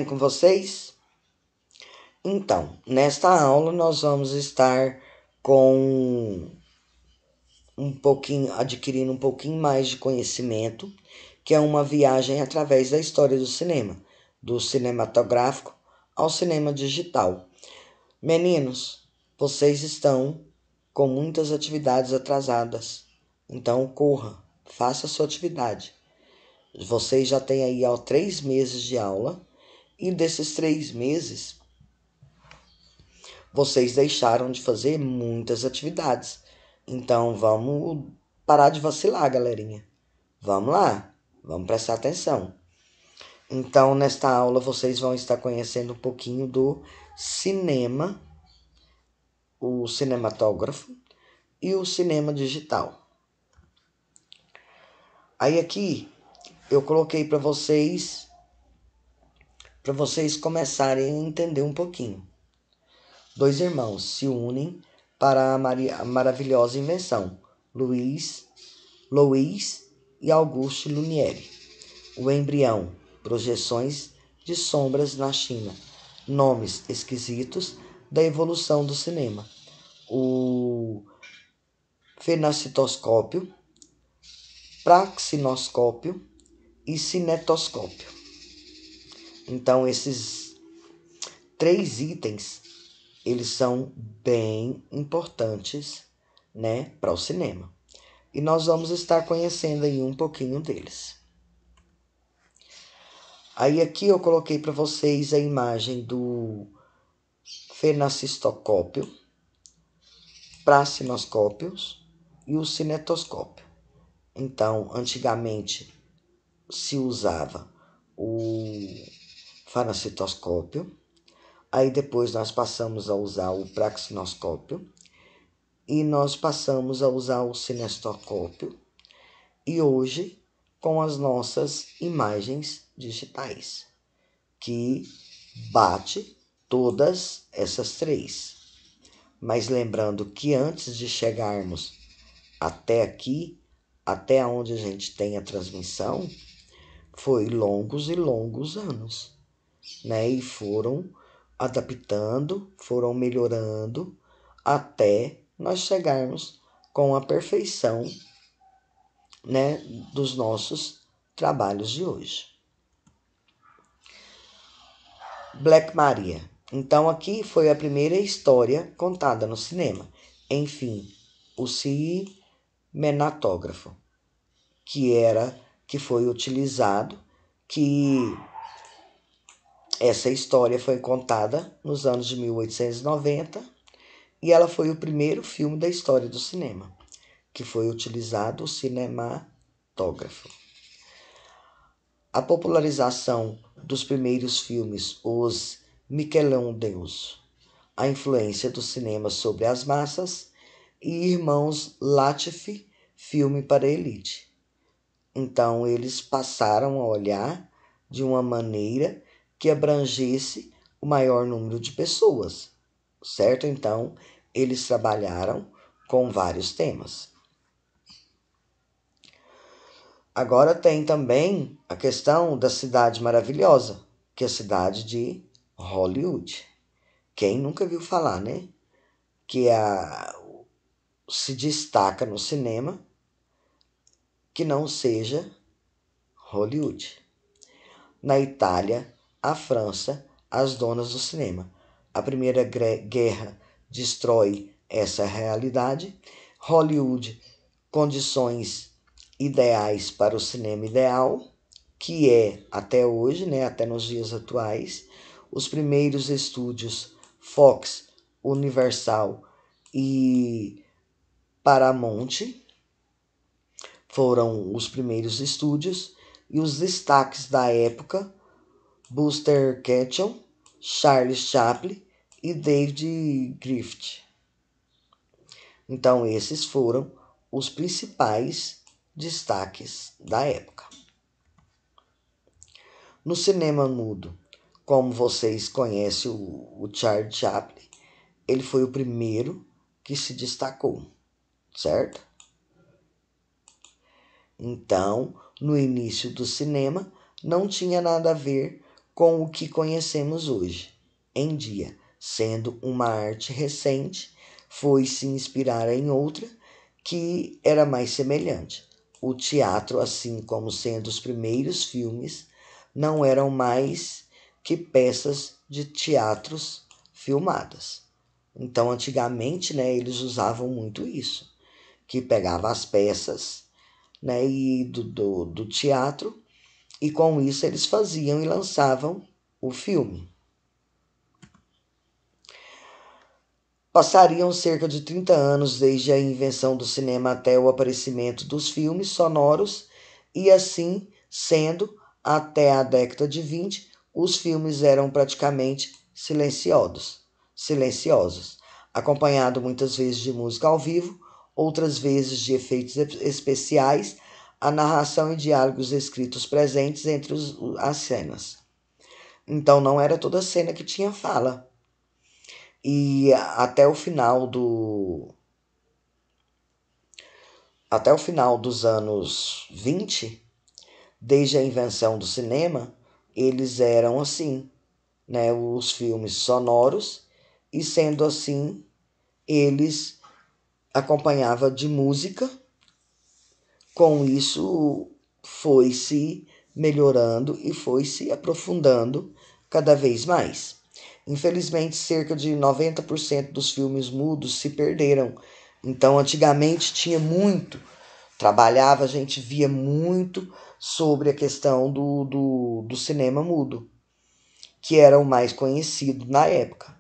Com vocês? Então, nesta aula nós vamos estar com adquirindo um pouquinho mais de conhecimento, que é uma viagem através da história do cinema, do cinematográfico ao cinema digital. Meninos, vocês estão com muitas atividades atrasadas, então corra, faça a sua atividade. Vocês já têm aí 3 meses de aula, e desses 3 meses vocês deixaram de fazer muitas atividades. Então vamos parar de vacilar, galerinha. Vamos lá, vamos prestar atenção. Então, nesta aula, vocês vão estar conhecendo um pouquinho do cinema, o cinematógrafo e o cinema digital. Aí aqui eu coloquei para vocês começarem a entender um pouquinho. Dois irmãos se unem para a maravilhosa invenção, Louis e Auguste Lumière. O embrião, projeções de sombras na China, nomes esquisitos da evolução do cinema. O fenacitoscópio, praxinoscópio e cinetoscópio. Então, esses 3 itens, eles são bem importantes, né, para o cinema. E nós vamos estar conhecendo aí um pouquinho deles. Aí aqui eu coloquei para vocês a imagem do fenacistoscópio, praxinoscópios e o cinetoscópio. Então, antigamente se usava o fenacitoscópio, aí depois nós passamos a usar o praxinoscópio e nós passamos a usar o cinetoscópio, e hoje com as nossas imagens digitais, que bate todas essas 3. Mas lembrando que antes de chegarmos até aqui, até onde a gente tem a transmissão, foi longos e longos anos, né? E foram adaptando, foram melhorando até nós chegarmos com a perfeição, né, dos nossos trabalhos de hoje. Black Maria. Então aqui foi a primeira história contada no cinema. Enfim, o cinematógrafo, que foi utilizado, que essa história foi contada nos anos de 1890 e ela foi o primeiro filme da história do cinema, que foi utilizado o cinematógrafo. A popularização dos primeiros filmes, os Nickelodeons, a influência do cinema sobre as massas e Irmãos Latifi, filme para elite. Então, eles passaram a olhar de uma maneira que abrangesse o maior número de pessoas, certo? Então, eles trabalharam com vários temas. Agora tem também a questão da cidade maravilhosa, que é a cidade de Hollywood. Quem nunca viu falar, né? Que se destaca no cinema que não seja Hollywood. Na Itália, a França, as donas do cinema. A Primeira Guerra destrói essa realidade. Hollywood, condições ideais para o cinema ideal, que é até hoje, né, até nos dias atuais, os primeiros estúdios Fox, Universal e Paramount foram os primeiros estúdios, e os destaques da época: Buster Keaton, Charles Chaplin e David Griffith. Então, esses foram os principais destaques da época. No cinema mudo, como vocês conhecem o Charles Chaplin, ele foi o primeiro que se destacou, certo? Então, no início do cinema, não tinha nada a ver com o que conhecemos hoje em dia, sendo uma arte recente, foi se inspirar em outra que era mais semelhante. O teatro, assim como sendo os primeiros filmes, não eram mais que peças de teatros filmadas. Então, antigamente, né, eles usavam muito isso, que pegava as peças, né, do teatro, e com isso eles faziam e lançavam o filme. Passariam cerca de 30 anos desde a invenção do cinema até o aparecimento dos filmes sonoros, e assim sendo, até a década de 20, os filmes eram praticamente silenciosos, acompanhado muitas vezes de música ao vivo, outras vezes de efeitos especiais, a narração e diálogos escritos presentes entre as cenas. Então não era toda cena que tinha fala. E até o final dos anos 20, desde a invenção do cinema, eles eram assim, né, os filmes sonoros, e sendo assim, eles acompanhavam de música. Com isso foi se melhorando e foi se aprofundando cada vez mais. Infelizmente, cerca de 90% dos filmes mudos se perderam. Então, antigamente tinha muito, trabalhava, a gente via muito sobre a questão do cinema mudo, que era o mais conhecido na época,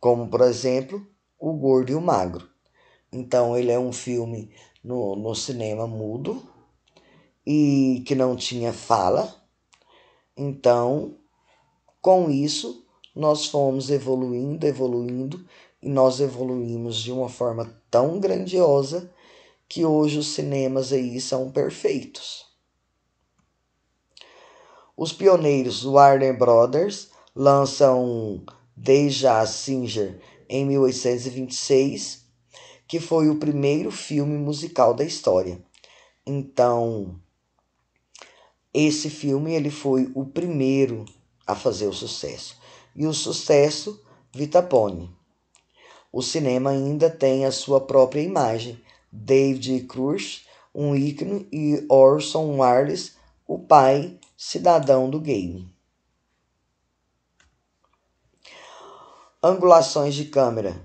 como, por exemplo, O Gordo e o Magro. Então, ele é um filme no cinema mudo e que não tinha fala. Então, com isso, nós fomos evoluindo, e nós evoluímos de uma forma tão grandiosa que hoje os cinemas aí são perfeitos. Os pioneiros Warner Brothers lançam Deja Singer em 1826, que foi o primeiro filme musical da história. Então, esse filme ele foi o primeiro a fazer o sucesso. E o sucesso Vitapone. O cinema ainda tem a sua própria imagem. David Cruz, um ícone, e Orson Welles, o pai cidadão do game. Angulações de câmera.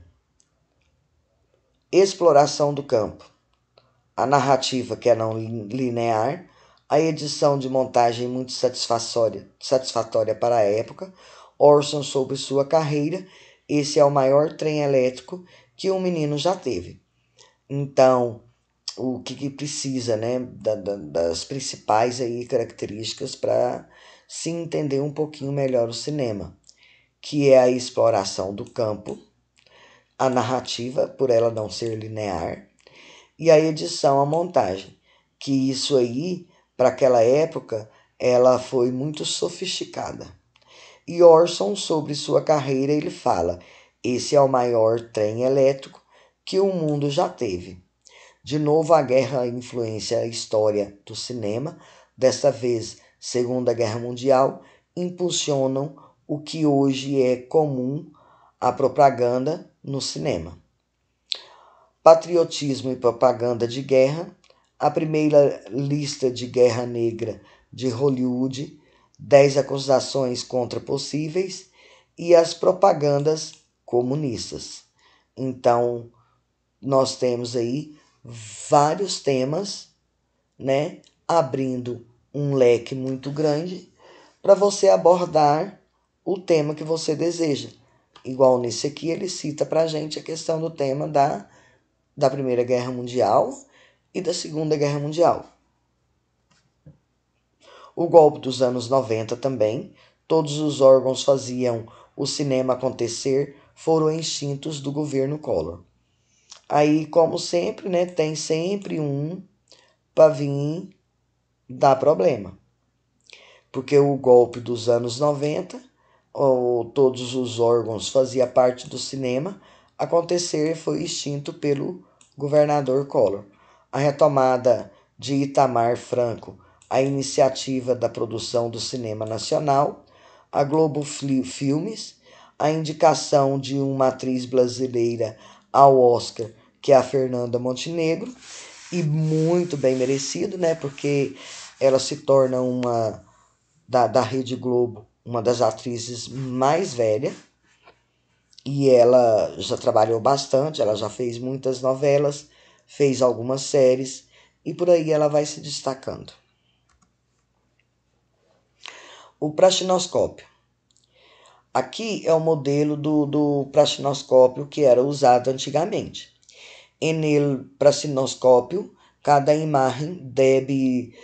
Exploração do campo. A narrativa que é não linear, a edição de montagem muito satisfatória para a época. Orson sobre sua carreira, esse é o maior trem elétrico que um menino já teve. Então, o que precisa, né, das principais aí características para se entender um pouquinho melhor o cinema, que é a exploração do campo, a narrativa, por ela não ser linear, e a edição, a montagem, que isso aí, para aquela época, ela foi muito sofisticada. E Orson, sobre sua carreira, ele fala: esse é o maior trem elétrico que o mundo já teve. De novo, a guerra influencia a história do cinema, desta vez, Segunda Guerra Mundial, impulsionam o que hoje é comum, a propaganda no cinema. Patriotismo e propaganda de guerra, a primeira lista de guerra negra de Hollywood, 10 acusações contra possíveis e as propagandas comunistas. Então, nós temos aí vários temas, né, abrindo um leque muito grande para você abordar o tema que você deseja. Igual nesse aqui, ele cita para a gente a questão do tema da Primeira Guerra Mundial e da Segunda Guerra Mundial. O golpe dos anos 90 também, todos os órgãos faziam o cinema acontecer, foram extintos do governo Collor. Aí, como sempre, né, tem sempre um para vir dar problema. Porque o golpe dos anos 90, todos os órgãos faziam parte do cinema, acontecer foi extinto pelo governador Collor. A retomada de Itamar Franco, a iniciativa da produção do cinema nacional, a Globo Filmes, a indicação de uma atriz brasileira ao Oscar, que é a Fernanda Montenegro, e muito bem merecido, né? Porque ela se torna uma da Rede Globo, uma das atrizes mais velhas, e ela já trabalhou bastante, ela já fez muitas novelas, fez algumas séries, e por aí ela vai se destacando. O praxinoscópio. Aqui é o modelo do praxinoscópio que era usado antigamente. En el praxinoscópio, cada imagen debe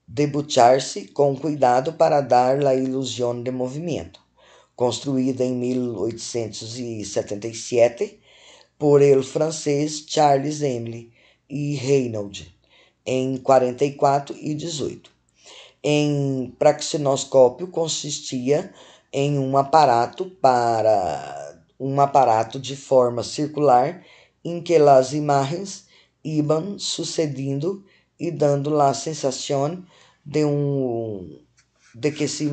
debutar-se com cuidado para dar a ilusão de movimento. Construída em 1877 por el francês Charles Emile e Reynolds, em 44 e 18. Em praxinoscópio consistia em um aparato de forma circular em que as imagens iam sucedendo e dando a sensação de que se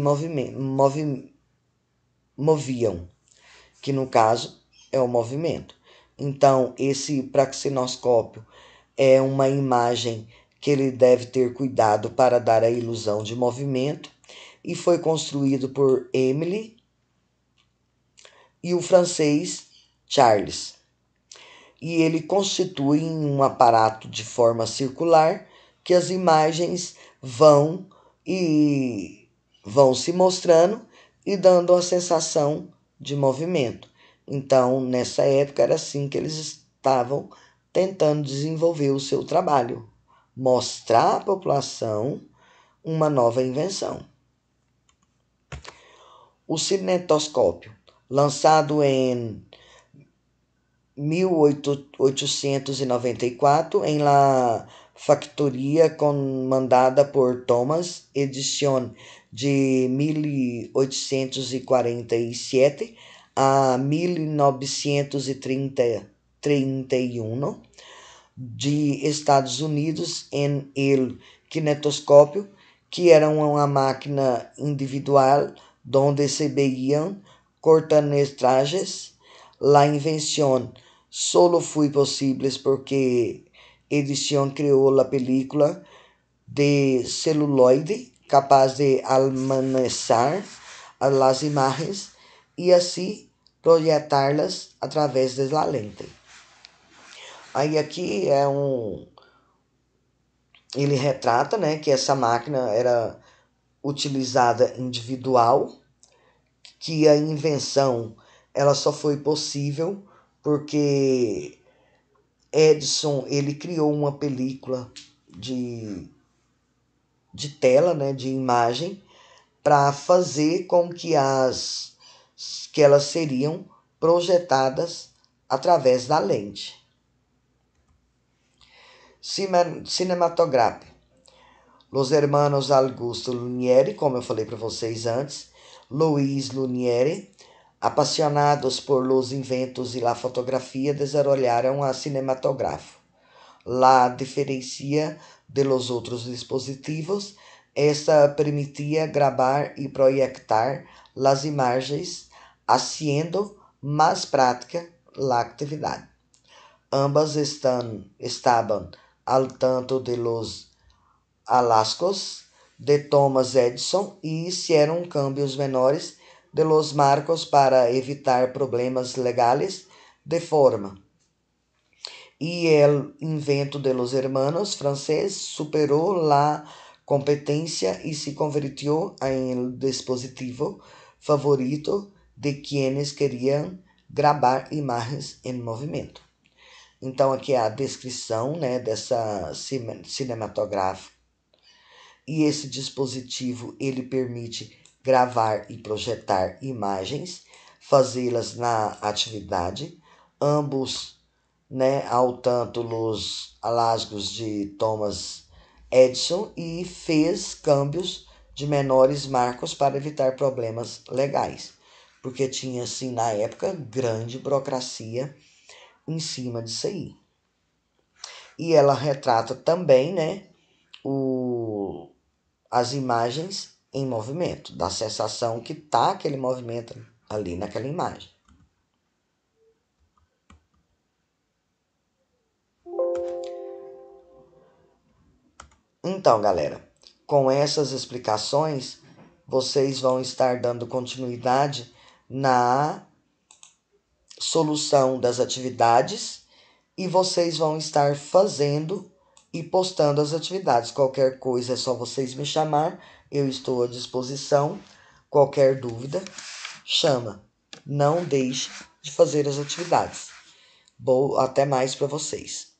moviam, que no caso é o movimento. Então, esse praxinoscópio é uma imagem que ele deve ter cuidado para dar a ilusão de movimento e foi construído por Emily e o francês Charles. E ele constitui um aparato de forma circular que as imagens vão se mostrando e dando a sensação de movimento. Então, nessa época era assim que eles estavam tentando desenvolver o seu trabalho, mostrar à população uma nova invenção. O cinetoscópio, lançado em 1894 em la factoria comandada por Thomas, edição de 1847 a 1931, de Estados Unidos, em el kinetoscópio, que era uma máquina individual onde se veían cortometrajes. La invenção solo foi possível porque edição criou a película de celuloide capaz de almacenar as imagens e assim projetá-las através da lente. Aí aqui ele retrata, né, que essa máquina era utilizada individual, que a invenção ela só foi possível porque Edison ele criou uma película de tela, né, de imagem, para fazer com que elas seriam projetadas através da lente. Cinematográfico. Los hermanos Augusto Lumière, como eu falei para vocês antes, Louis Lumière, apaixonados por los inventos e la fotografia, desarrollaram a cinematográfico. La diferencia de los outros dispositivos, esta permitia gravar e proyectar las imagens, haciendo mais prática la atividade. Ambas estaban al tanto de los hallazgos de Thomas Edison e hicieron cambios menores de los marcos para evitar problemas legales de forma. Y el invento de los hermanos francés superó la competencia y se convirtió en el dispositivo favorito de quienes queriam gravar imagens em movimento. Então aqui é a descrição, né, dessa cinematográfica. E esse dispositivo ele permite gravar e projetar imagens, fazê-las na atividade, ambos, né, ao tanto os hallazgos de Thomas Edison e fez câmbios de menores marcos para evitar problemas legais, porque tinha assim na época grande burocracia em cima disso aí. E ela retrata também, né, as imagens em movimento, da sensação que tá aquele movimento ali naquela imagem. Então, galera, com essas explicações, vocês vão estar dando continuidade na solução das atividades e vocês vão estar fazendo e postando as atividades. Qualquer coisa é só vocês me chamar, eu estou à disposição. Qualquer dúvida, chama. Não deixe de fazer as atividades. Até mais para vocês.